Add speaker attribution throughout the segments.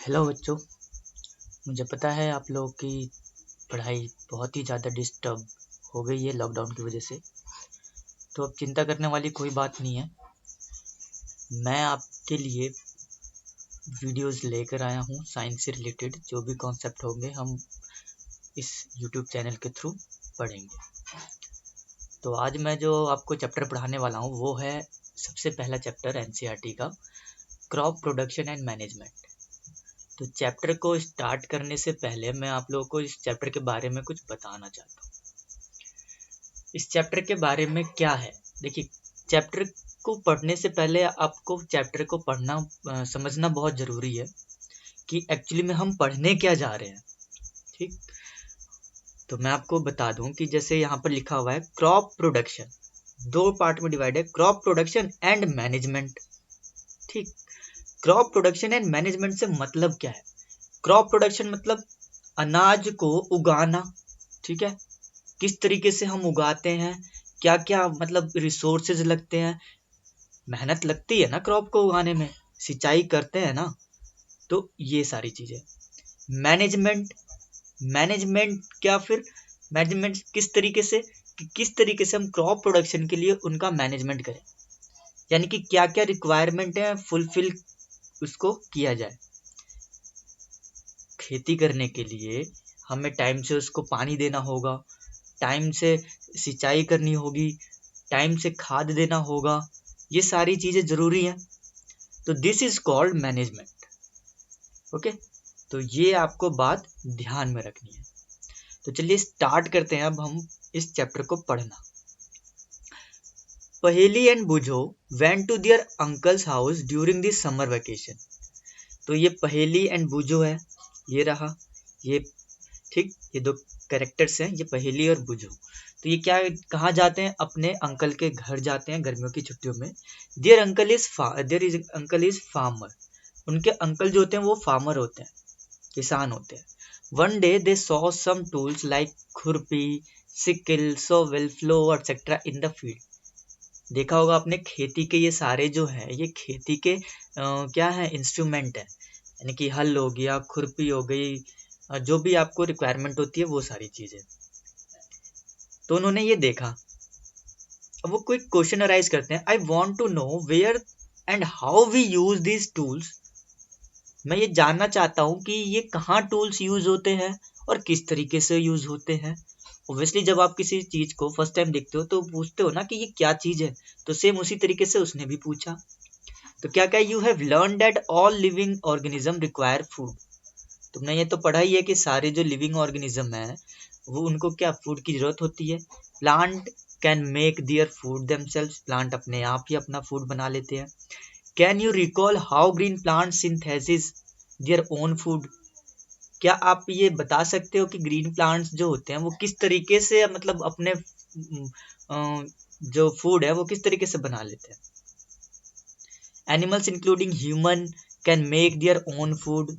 Speaker 1: Hello बच्चों। मुझे पता है आप लोगों की पढ़ाई बहुत ही ज़्यादा डिस्टर्ब हो गई है लॉकडाउन की वजह से, तो अब चिंता करने वाली कोई बात नहीं है। मैं आपके लिए वीडियोस लेकर आया हूँ साइंस से रिलेटेड। जो भी कॉन्सेप्ट होंगे हम इस यूट्यूब चैनल के थ्रू पढ़ेंगे। तो आज मैं जो आपको चैप्टर पढ़ाने वाला हूँ वो है सबसे पहला चैप्टर एनसीईआरटी का, क्रॉप प्रोडक्शन एंड मैनेजमेंट। तो चैप्टर को स्टार्ट करने से पहले मैं आप लोगों को इस चैप्टर के बारे में कुछ बताना चाहता हूँ। इस चैप्टर के बारे में क्या है, देखिए, चैप्टर को पढ़ने से पहले आपको चैप्टर को पढ़ना समझना बहुत ज़रूरी है कि एक्चुअली में हम पढ़ने क्या जा रहे हैं। ठीक, तो मैं आपको बता दूं कि जैसे यहाँ पर लिखा हुआ है क्रॉप प्रोडक्शन, दो पार्ट में डिवाइड है, क्रॉप प्रोडक्शन एंड मैनेजमेंट। ठीक, क्रॉप प्रोडक्शन एंड मैनेजमेंट से मतलब क्या है? क्रॉप प्रोडक्शन मतलब अनाज को उगाना, ठीक है, किस तरीके से हम उगाते हैं, क्या क्या मतलब रिसोर्सेज लगते हैं, मेहनत लगती है ना क्रॉप को उगाने में, सिंचाई करते हैं ना, तो ये सारी चीजें। मैनेजमेंट, मैनेजमेंट क्या फिर, मैनेजमेंट किस तरीके से कि किस तरीके से हम क्रॉप प्रोडक्शन के लिए उनका मैनेजमेंट करें, यानी कि क्या क्या रिक्वायरमेंट है फुलफिल उसको किया जाए। खेती करने के लिए हमें टाइम से उसको पानी देना होगा, टाइम से सिंचाई करनी होगी, टाइम से खाद देना होगा, ये सारी चीजें जरूरी हैं। तो this is called management. Okay, तो ये आपको बात ध्यान में रखनी है। तो चलिए स्टार्ट करते हैं अब हम इस चैप्टर को पढ़ना। Paheli and Bujho went to their uncle's house during the summer vacation. तो ये पहेली एंड बुझो है, ये रहा, ये ठीक, ये दो कैरेक्टर्स हैं, ये पहेली और बुझो। तो ये क्या, कहाँ जाते हैं? अपने अंकल के घर जाते हैं गर्मियों की छुट्टियों में। Their uncle is farmer. उनके अंकल जो होते हैं वो फार्मर होते हैं, किसान होते हैं। One day they saw some tools like खुरपी, sickle, shovel, plough etcetera in the field. देखा होगा आपने, खेती के ये सारे जो है ये खेती के क्या है, इंस्ट्रूमेंट है, यानी कि हल हो गया, खुरपी हो गई, जो भी आपको रिक्वायरमेंट होती है वो सारी चीजें। तो उन्होंने ये देखा। अब वो कोई क्वेश्चन अराइज करते हैं, I want to know where and how we use these tools. मैं ये जानना चाहता हूँ कि ये कहाँ टूल्स यूज होते हैं और किस तरीके से यूज होते हैं। ऑब्वियसली जब आप किसी चीज को फर्स्ट टाइम देखते हो तो पूछते हो ना कि ये क्या चीज है, तो सेम उसी तरीके से उसने भी पूछा। तो क्या क्या, you have learn that all living organism require food. तुमने ये तो पढ़ा ही है कि सारे जो लिविंग ऑर्गेनिज्म है वो उनको क्या, फूड की जरूरत होती है। Plant can make their food themselves, plant अपने आप ही अपना फूड बना लेते हैं। Can you recall how green plant synthesis their own food. क्या आप ये बता सकते हो कि ग्रीन प्लांट्स जो होते हैं वो किस तरीके से मतलब अपने जो फूड है वो किस तरीके से बना लेते हैं। Animals including human can make their own food.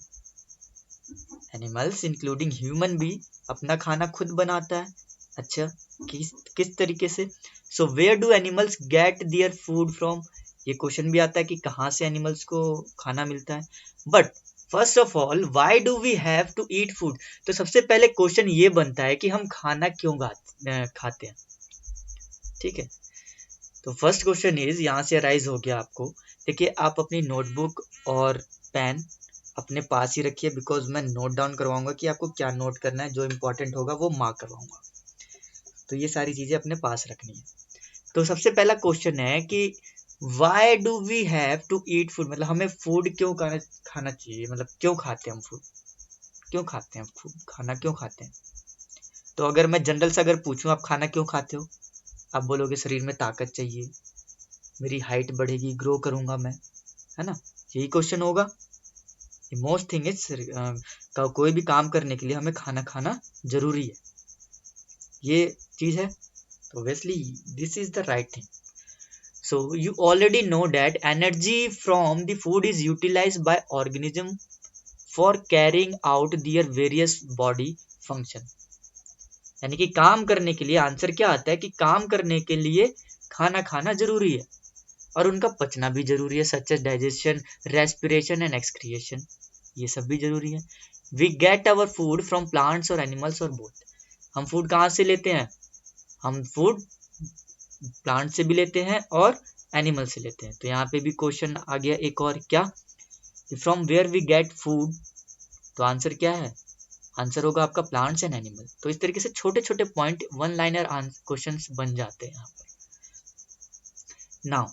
Speaker 1: Animals including human भी अपना खाना खुद बनाता है। अच्छा, किस किस तरीके से? So where do animals get their food from. ये क्वेश्चन भी आता है कि कहाँ से एनिमल्स को खाना मिलता है। But first of all why do we have to eat food. तो सबसे पहले क्वेश्चन ये बनता है कि हम खाना क्यों खाते हैं। ठीक है, तो फर्स्ट क्वेश्चन इज यहाँ से अराइज हो गया आपको। देखिए, आप अपनी नोटबुक और पेन अपने पास ही रखिए, बिकॉज मैं नोट डाउन करवाऊंगा कि आपको क्या नोट करना है, जो इंपॉर्टेंट होगा वो मार्क करवाऊंगा। तो ये सारी चीजें अपने पास रखनी है। तो सबसे पहला क्वेश्चन है कि why do we have to eat food, मतलब हमें फूड क्यों खाना चाहिए, मतलब क्यों खाते हैं हम फूड, क्यों खाते हैं फूड, खाना क्यों खाते हैं। तो अगर मैं जनरल से अगर पूछूं आप खाना क्यों खाते हो, आप बोलोगे शरीर में ताकत चाहिए, मेरी हाइट बढ़ेगी, ग्रो करूंगा मैं, है ना, यही क्वेश्चन होगा। मोस्ट थिंग इज कोई भी काम करने के लिए हमें खाना खाना जरूरी है, ये चीज है। तो obviously this is the right thing. So you already know that energy from the food is utilized by organism for carrying out their various body function। यानी कि काम करने के लिए आंसर क्या आता है कि काम करने के लिए खाना खाना जरूरी है और उनका पचना भी जरूरी है, such as digestion, respiration and excretion. ये सब भी जरूरी है। We get our food from plants और एनिमल्स और बोथ। हम फूड कहाँ से लेते हैं? हम फूड प्लांट से भी लेते हैं और एनिमल से लेते हैं। तो यहाँ पे भी क्वेश्चन आ गया एक और, क्या? From where we get food. तो आंसर क्या है? आंसर होगा आपका प्लांट्स एंड एनिमल। तो इस तरीके से छोटे छोटे पॉइंट वन लाइनर क्वेश्चंस बन जाते हैं यहाँ पर। नाउ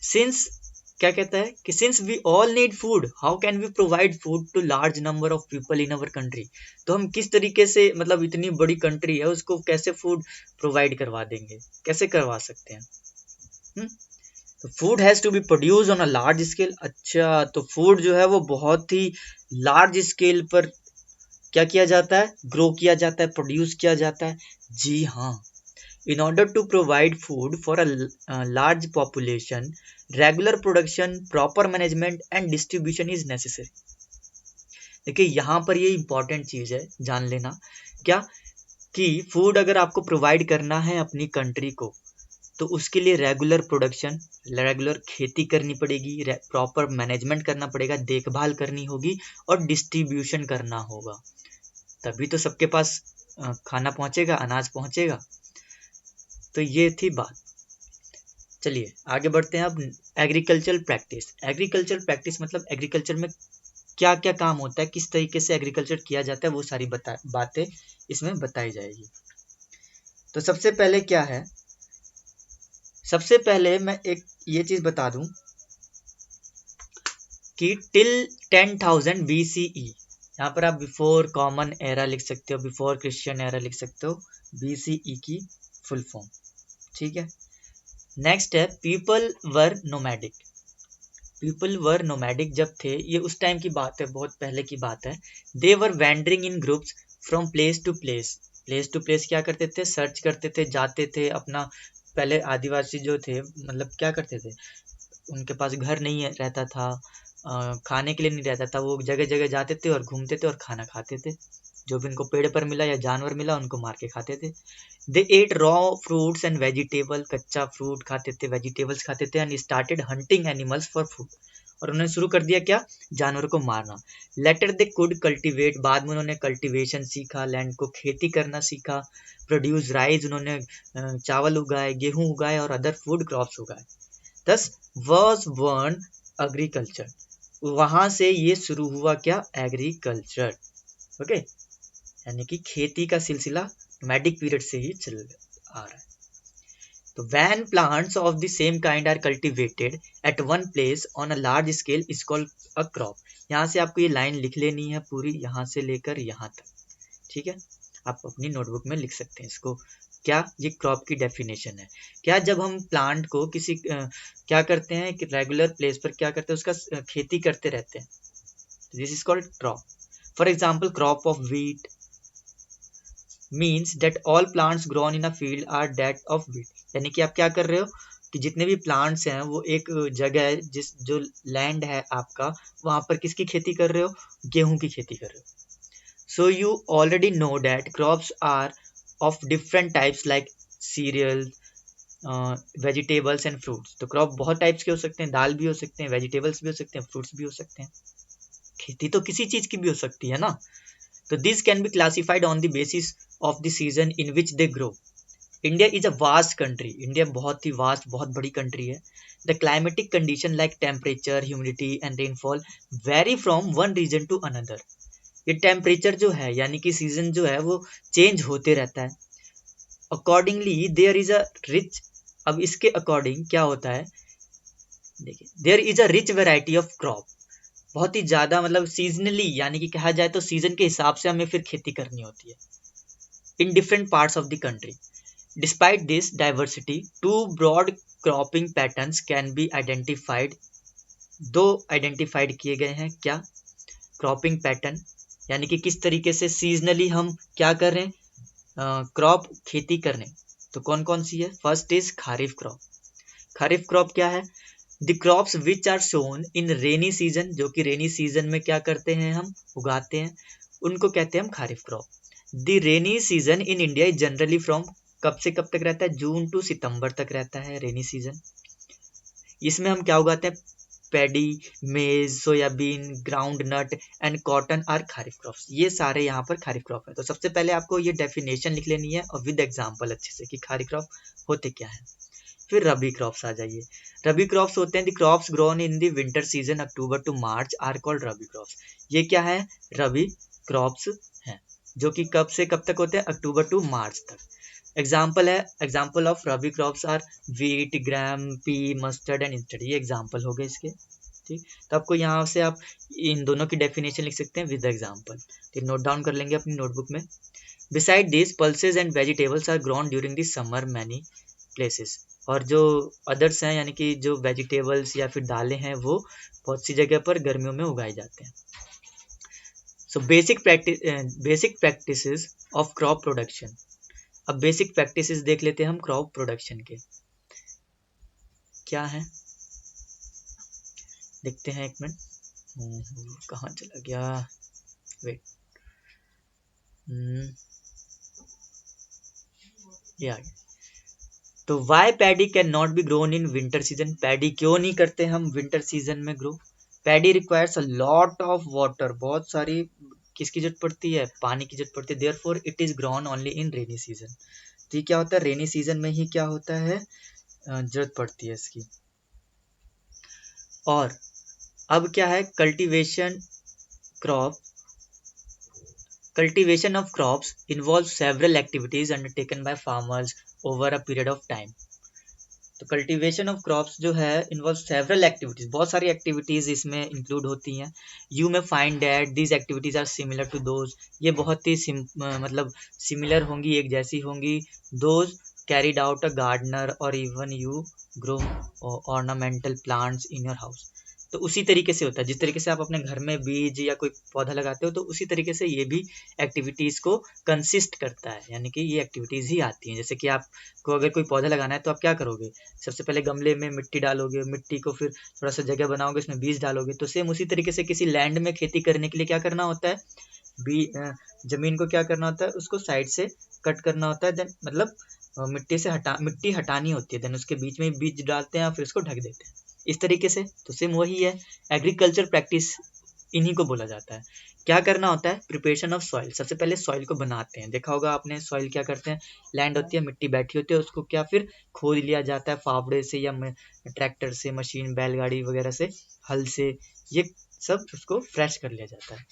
Speaker 1: सिंस क्या कहता है कि since we all need food, how can we provide food to large number of people in our country. तो हम किस तरीके से, मतलब इतनी बड़ी कंट्री है उसको कैसे फूड प्रोवाइड करवा देंगे, कैसे करवा सकते हैं? तो food has to be produce on a large scale. अच्छा, तो फूड जो है वो बहुत ही लार्ज स्केल पर क्या किया जाता है? ग्रो किया जाता है, प्रोड्यूस किया जाता है। जी हाँ। In order to provide food for a large population, regular production, proper management and distribution is necessary. देखिए यहाँ पर ये इंपॉर्टेंट चीज है, जान लेना क्या कि फूड अगर आपको प्रोवाइड करना है अपनी कंट्री को, तो उसके लिए रेगुलर प्रोडक्शन, रेगुलर खेती करनी पड़ेगी, प्रॉपर मैनेजमेंट करना पड़ेगा, देखभाल करनी होगी और डिस्ट्रीब्यूशन करना होगा। तभी तो सबके पास खाना पहुंचेगा, अनाज पहुंचेगा। तो ये थी बात। चलिए आगे बढ़ते हैं अब। Agricultural practice. एग्रीकल्चरल प्रैक्टिस मतलब एग्रीकल्चर में क्या क्या काम होता है, किस तरीके से एग्रीकल्चर किया जाता है, वो सारी बातें इसमें बताई जाएगी। तो सबसे पहले क्या है, सबसे पहले मैं एक ये चीज बता दूं कि टिल 10,000 BCE, यहाँ पर आप बिफोर कॉमन एरा लिख सकते हो, बिफोर क्रिश्चियन एरा लिख सकते हो, BCE की फुल फॉर्म। ठीक है। नेक्स्ट है people were nomadic. People were nomadic जब थे, ये उस टाइम की बात है, बहुत पहले की बात है। They were wandering in groups from place to place. Place to place क्या करते थे? सर्च करते थे, जाते थे अपना। पहले आदिवासी जो थे मतलब क्या करते थे, उनके पास घर नहीं रहता था, खाने के लिए नहीं रहता था, वो जगह जगह जाते थे और घूमते थे और खाना खाते थे। जो भी उनको पेड़ पर मिला या जानवर मिला उनको मार के खाते थे। They ate raw fruits and vegetable. कच्चा फ्रूट खाते थे, वेजिटेबल्स खाते थे। And started hunting animals for food. और उन्होंने शुरू कर दिया क्या? जानवरों को मारना। Later they could cultivate. बाद में उन्होंने कल्टिवेशन सीखा, लैंड को खेती करना सीखा। Produce rice. उन्होंने चावल उगाए, गेहूं उगाए और अदर फूड क्रॉप्स उगाए। दस वॉज बर्न एग्रीकल्चर। वहां से ये शुरू हुआ क्या? एग्रीकल्चर। ओके, यानी कि खेती का सिलसिला नोमैडिक पीरियड से ही चल आ रहा है। तो when plants of the same kind are cultivated at one place on a large scale is called a crop। यहाँ से आपको ये लाइन लिख लेनी है पूरी, यहाँ से लेकर यहाँ तक। ठीक है, आप अपनी नोटबुक में लिख सकते हैं इसको। क्या? ये क्रॉप की डेफिनेशन है। क्या? जब हम प्लांट को किसी क्या करते हैं कि रेगुलर प्लेस पर क्या करते हैं, उसका खेती करते रहते हैं। This is called crop. For example crop of wheat means that all plants grown in a field are that of wheat. यानी कि आप क्या कर रहे हो कि जितने भी प्लांट्स हैं वो एक जगह है, जिस जो लैंड है आपका, वहां पर किसकी खेती कर रहे हो? गेहूं की खेती कर रहे हो। So you already know that crops are of different types like cereal, vegetables and fruits. तो क्रॉप बहुत टाइप्स के हो सकते हैं, दाल भी हो सकते हैं, वेजिटेबल्स भी हो सकते हैं, फ्रूट्स भी हो सकते हैं। खेती तो किसी चीज की भी हो सकती है ना। तो this can be classified on the basis of the season in which they grow. India is a vast country. India बहुत ही वास्ट, बहुत बड़ी कंट्री है। The climatic condition like temperature, humidity and rainfall vary from one region to another. ये temperature जो है यानी कि सीजन जो है वो चेंज होते रहता है। Accordingly there is a rich. अब इसके अकॉर्डिंग क्या होता है, देखिए, there is a rich variety of crop. बहुत ही ज्यादा, मतलब सीजनली, यानी कि कहा जाए तो सीजन के हिसाब से हमें फिर खेती करनी होती है in different parts of the country. Despite this diversity, two broad cropping patterns can be identified. दो आइडेंटिफाइड किए गए हैं। क्या? क्रॉपिंग पैटर्न, यानी कि किस तरीके से सीजनली हम क्या कर रहे हैं, क्रॉप खेती कर रहे हैं। तो कौन कौन सी है? First is kharif crop. Kharif crop क्या है? The crops which are sown in rainy season. जो कि रेनी सीजन में क्या करते हैं, हम उगाते हैं, उनको कहते हैं हम kharif crop. The rainy season in India is generally from, कब से कब तक रहता है? जून टू सितंबर तक रहता है रेनी सीजन। इसमें हम क्या उगाते हैं? Paddy, maize, soybean, groundnut and cotton are kharif crops. ये सारे यहाँ पर खरीफ क्रॉप है। तो सबसे पहले आपको ये डेफिनेशन लिख लेनी है और विद एग्जांपल अच्छे से कि खरीफ क्रॉप होते क्या है। फिर रबी क्रॉप्स आ जाइए। रबी क्रॉप्स होते हैं the crops grown in the winter season October to March are called rabi crops. ये क्या है? रबी क्रॉप्स हैं, जो कि कब से कब तक होते हैं? अक्टूबर टू मार्च तक। एग्जाम्पल है, example of rabi crops are wheat, gram, pea, mustard and इंस्टर्ड। ये एग्जाम्पल हो गए इसके। ठीक, तो आपको यहाँ से आप इन दोनों की डेफिनेशन लिख सकते हैं विद एग्जाम्पल। ठीक, नोट डाउन कर लेंगे अपनी नोटबुक में। Beside this pulses and vegetables are grown during the summer many places. और जो अदर्स हैं यानी कि जो वेजिटेबल्स या फिर दालें हैं वो बहुत सी जगह पर गर्मियों में उगाए जाते हैं। So basic practices of crop production. अब बेसिक प्रैक्टिसेस देख लेते हैं हम क्रॉप प्रोडक्शन के क्या है। देखते हैं, एक मिनट, कहाँ चला गया, वेट, ये आ गया। तो why paddy cannot be grown in winter season. Paddy क्यों नहीं करते हम विंटर सीजन में grow? Paddy requires a lot of water. बहुत सारी किसकी जरूरत पड़ती है? पानी की जरूरत पड़ती है। Therefore it is grown only in rainy season. तो ये क्या होता है? रेनी सीजन में ही क्या होता है? जरूरत पड़ती है इसकी। और अब क्या है? Cultivation of crops involves several activities undertaken by farmers over a period of time. तो कल्टीवेशन ऑफ क्रॉप्स जो है इन्वॉल्व सेवरल एक्टिविटीज, बहुत सारी एक्टिविटीज इसमें इंक्लूड होती हैं। You may find that these activities are similar to those. ये बहुत ही मतलब सिमिलर होंगी, एक जैसी होंगी। Those carried out a gardener और even you grow ornamental plants in your house. तो उसी तरीके से होता है, जिस तरीके से आप अपने घर में बीज या कोई पौधा लगाते हो, तो उसी तरीके से ये भी एक्टिविटीज को कंसिस्ट करता है, यानी कि ये एक्टिविटीज ही आती हैं। जैसे कि आपको अगर कोई पौधा लगाना है तो आप क्या करोगे? सबसे पहले गमले में मिट्टी डालोगे, मिट्टी को फिर थोड़ा सा जगह बनाओगे, उसमें बीज डालोगे। तो सेम उसी तरीके से किसी लैंड में खेती करने के लिए क्या करना होता है? जमीन को क्या करना होता है? उसको साइड से कट करना होता है, देन मतलब मिट्टी हटानी होती है, देन उसके बीच में बीज डालते हैं और फिर उसको ढक देते हैं इस तरीके से। तो सेम वही है, एग्रीकल्चर प्रैक्टिस इन्हीं को बोला जाता है। क्या करना होता है? Preparation of soil. सबसे पहले सॉइल को बनाते हैं। देखा होगा आपने, सॉइल क्या करते हैं? लैंड होती है, मिट्टी बैठी होती है, उसको क्या फिर खोद लिया जाता है फावड़े से या ट्रैक्टर से, मशीन, बैलगाड़ी वगैरह से, हल से, ये सब उसको फ्रेश कर लिया जाता है।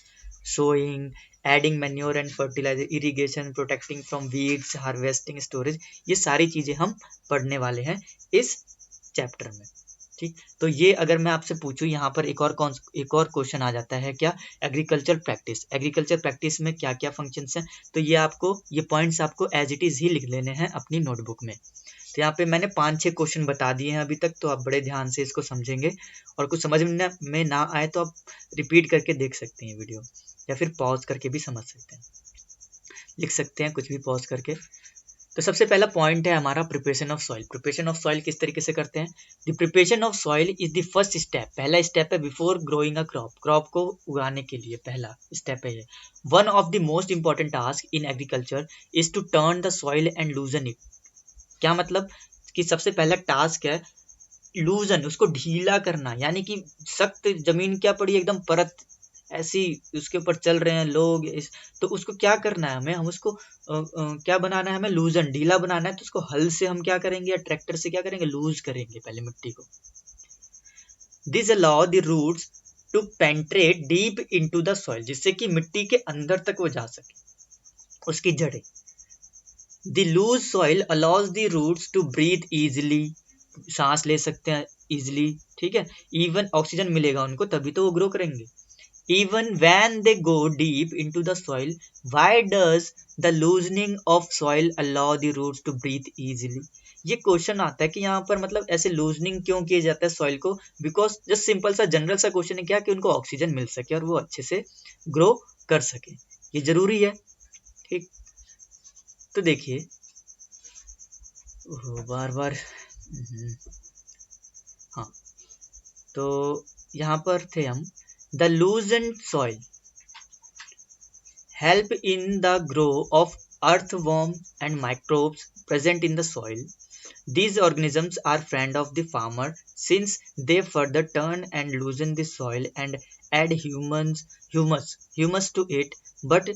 Speaker 1: Sowing, adding manure and fertiliser, irrigation, protecting from weeds, harvesting, storage, ये सारी चीजें हम पढ़ने वाले हैं इस चैप्टर में। ठीक, तो ये अगर मैं आपसे पूछूं, यहाँ पर एक और क्वेश्चन आ जाता है, क्या? Agriculture practice. एग्रीकल्चर प्रैक्टिस में क्या क्या फंक्शंस हैं? तो ये पॉइंट्स आपको एज इट इज ही लिख लेने हैं अपनी नोटबुक में। तो यहाँ पे मैंने 5-6 क्वेश्चन बता दिए हैं अभी तक, तो आप बड़े ध्यान से इसको समझेंगे। और कुछ समझ में ना आए तो आप रिपीट करके देख सकते हैं वीडियो, या फिर पॉज करके भी समझ सकते हैं, लिख सकते हैं कुछ भी पॉज करके। तो सबसे पहला पॉइंट है हमारा preparation of soil. Preparation of soil किस तरीके से करते हैं? The preparation of soil is the first step. पहला स्टेप है before growing a crop. Crop को उगाने के लिए पहला स्टेप है ये। One of the most important task in agriculture is to turn the soil and loosen it. क्या मतलब? कि सबसे पहला टास्क है लूजन, उसको ढीला करना, यानी कि सख्त जमीन क्या पड़ी एकदम परत ऐसी, उसके ऊपर चल रहे हैं लोग तो उसको क्या करना है हमें? हम उसको क्या बनाना है हमें? लूजन, ढीला बनाना है। तो उसको हल से हम क्या करेंगे या ट्रैक्टर से क्या करेंगे? लूज करेंगे पहले मिट्टी को। This allow the roots to penetrate deep into the soil, जिससे कि मिट्टी के अंदर तक वो जा सके, उसकी जड़ें। The loose soil allows the roots to breathe easily, सांस ले सकते हैं इजिली, ठीक है। इवन ऑक्सीजन मिलेगा उनको, तभी तो वो ग्रो करेंगे। Even when they go deep into the soil, why does the loosening of soil allow the roots to breathe easily? ये क्वेश्चन आता है कि यहाँ पर मतलब ऐसे लूजनिंग क्यों किया जाता है सॉइल को? बिकॉज जस्ट सिंपल सा जनरल सा क्वेश्चन है क्या, कि उनको ऑक्सीजन मिल सके और वो अच्छे से ग्रो कर सके, ये जरूरी है। ठीक, तो देखिए बार बार हाँ, तो यहाँ पर थे हम। The loosened soil help in the grow of earthworm and microbes present in the soil. These organisms are friend of the farmer since they further turn and loosen the soil and add humus to it. But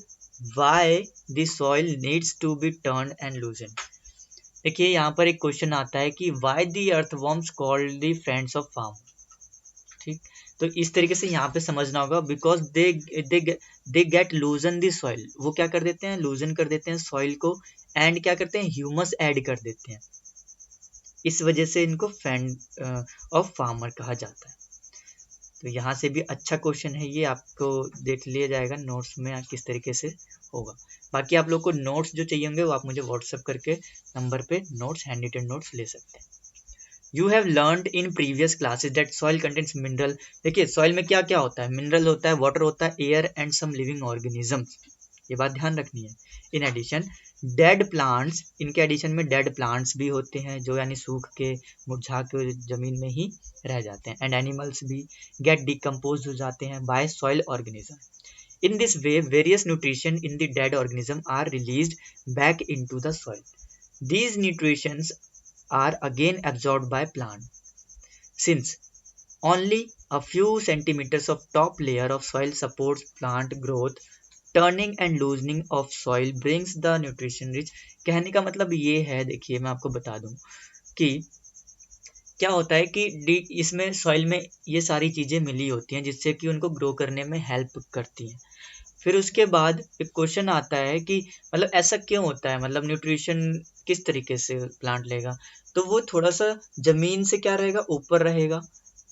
Speaker 1: why the soil needs to be turned and loosened? देखिए यहाँ पर एक question आता है कि why the earthworms called the friends of farm. ठीक, तो इस तरीके से यहाँ पे समझना होगा because they get लूजन the soil. वो क्या कर देते हैं, लूजन कर देते हैं सॉइल को, एंड क्या करते हैं, ह्यूमस ऐड कर देते हैं. इस वजह से इनको फ्रेंड ऑफ फार्मर कहा जाता है. तो यहाँ से भी अच्छा क्वेश्चन है ये, आपको देख लिया जाएगा नोट्स में किस तरीके से होगा. बाकी आप लोग को नोट्स जो चाहिए होंगे वो आप मुझे व्हाट्सएप करके नंबर पे नोट्स, हैंड रिटन नोट्स ले सकते हैं. You have learned in previous classes that soil contains mineral. देखिए सॉइल में क्या क्या होता है, मिनरल होता है, वाटर होता है, air and some living organisms. ये बात ध्यान रखनी है. इन एडिशन डेड प्लांट्स, इनके एडिशन में डेड प्लांट्स भी होते हैं जो यानी सूख के मुरझा के जमीन में ही रह जाते हैं. एंड एनिमल्स भी गेट डिकम्पोज हो जाते हैं by soil organism. In this way, various nutrition in the dead organism are released back into the soil. These nutrients are again absorbed by plant. Since only a few centimeters of top layer of soil supports plant growth, turning and loosening of soil brings the nutrition rich. कहने का मतलब ये है, देखिए मैं आपको बता दूं कि क्या होता है कि इसमें सॉइल में ये सारी चीज़ें मिली होती हैं जिससे कि उनको ग्रो करने में हेल्प करती हैं. फिर उसके बाद एक क्वेश्चन आता है कि मतलब ऐसा क्यों होता है, मतलब न्यूट्रिशन किस तरीके से प्लांट लेगा. तो वो थोड़ा सा जमीन से क्या रहेगा, ऊपर रहेगा,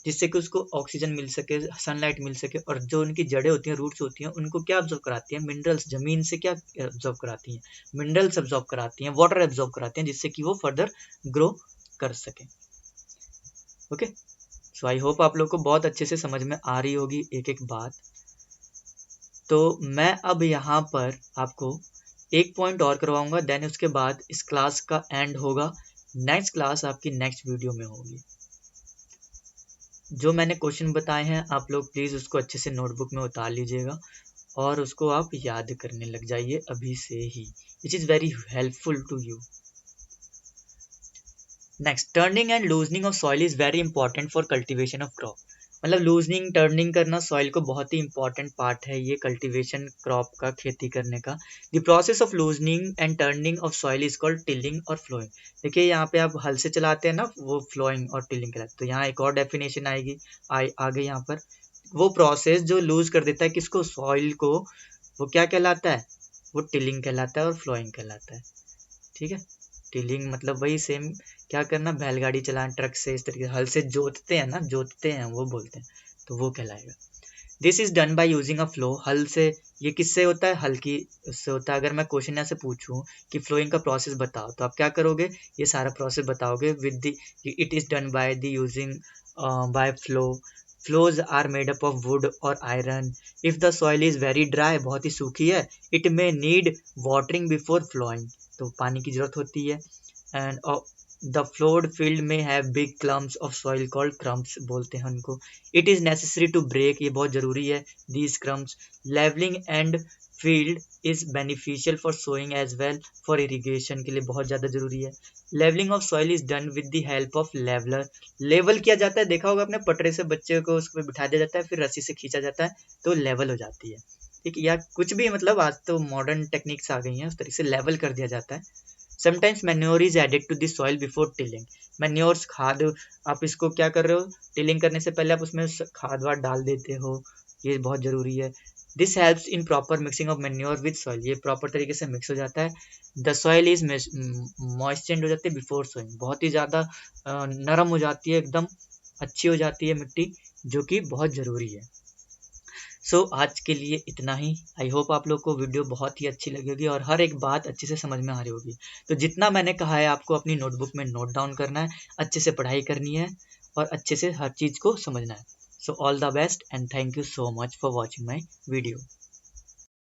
Speaker 1: जिससे कि उसको ऑक्सीजन मिल सके, सनलाइट मिल सके. और जो उनकी जड़ें होती हैं, रूट्स होती हैं, उनको क्या ऑब्जॉर्व कराती हैं, मिनरल्स. जमीन से क्या ऑब्जॉर्व कराती हैं, मिनरल्स ऑब्जॉर्व कराती हैं, वाटर ऑब्जॉर्व कराती हैं, जिससे कि वो फर्दर ग्रो कर सके. ओके, सो आई होप आप लोग को बहुत अच्छे से समझ में आ रही होगी एक एक बात. तो मैं अब यहाँ पर आपको एक पॉइंट और करवाऊंगा, देन उसके बाद इस क्लास का एंड होगा. नेक्स्ट क्लास आपकी नेक्स्ट वीडियो में होगी. जो मैंने क्वेश्चन बताए हैं आप लोग प्लीज़ उसको अच्छे से नोटबुक में उतार लीजिएगा और उसको आप याद करने लग जाइए अभी से ही. Which is very helpful to you. Next, turning and loosening of soil is very important for cultivation of crop. मतलब लूजनिंग, टर्निंग करना सॉइल को बहुत ही इंपॉर्टेंट पार्ट है ये कल्टीवेशन क्रॉप का, खेती करने का. The process of loosening and turning of soil is called tilling और फ्लोइंग. देखिए यहाँ पे आप हल से चलाते हैं ना, वो फ्लोइंग और टिलिंग कहलाता है. तो यहाँ एक और डेफिनेशन आएगी आगे यहाँ पर. वो प्रोसेस जो लूज कर देता है किसको, सॉइल को, वो क्या कहलाता है, वो टिलिंग कहलाता है और फ्लोइंग कहलाता है. ठीक है, टिलिंग मतलब वही सेम क्या करना, बैलगाड़ी चलाना, ट्रक से इस तरीके से हल से जोतते हैं ना, जोतते हैं वो बोलते हैं, तो वो कहलाएगा. This is done by using a flow. हल से, ये किससे होता है, हल की उससे होता है. अगर मैं क्वेश्चन यहाँ से पूछूं कि फ्लोइंग का प्रोसेस बताओ, तो आप क्या करोगे, ये सारा प्रोसेस बताओगे with the, it is done by the using by plough. Ploughs are made up of wood और iron. If the soil is very dry, बहुत ही सूखी है, it may need watering before ploughing. तो पानी की जरूरत होती है. And the flowed field may have big clumps of soil called crumbs बोलते हैं उनको. It is necessary to break, ये बहुत ज़रूरी है, these crumbs. Leveling and field is beneficial for sowing as well, for irrigation के लिए बहुत ज़्यादा ज़रूरी है. Leveling of soil is done with the help of leveler. Level किया जाता है, देखा होगा अपने पटरे से बच्चे को उस पर बिठा दिया जाता है, फिर रस्सी से खींचा जाता है तो लेवल हो जाती है. ठीक है, या कुछ भी, मतलब आज तो मॉडर्न टेक्निक्स आ गई हैं, उस तरीके से लेवल कर दिया जाता है. Sometimes manure is added to the soil before tilling. Manures, खाद, आप इसको क्या कर रहे हो, टिलिंग करने से पहले आप उसमें खाद वाद डाल देते हो, ये बहुत ज़रूरी है. This helps in proper mixing of manure with soil. ये प्रॉपर तरीके से मिक्स हो जाता है. The soil is moistened हो जाती है before sowing. बहुत ही ज़्यादा नरम हो जाती है, एकदम अच्छी हो जाती है मिट्टी, जो कि बहुत ज़रूरी है. सो आज के लिए इतना ही. आई होप आप लोग को वीडियो बहुत ही अच्छी लगी होगी और हर एक बात अच्छे से समझ में आ रही होगी. तो जितना मैंने कहा है आपको अपनी नोटबुक में नोट डाउन करना है, अच्छे से पढ़ाई करनी है और अच्छे से हर चीज़ को समझना है. So all the best and thank you so much for watching my video.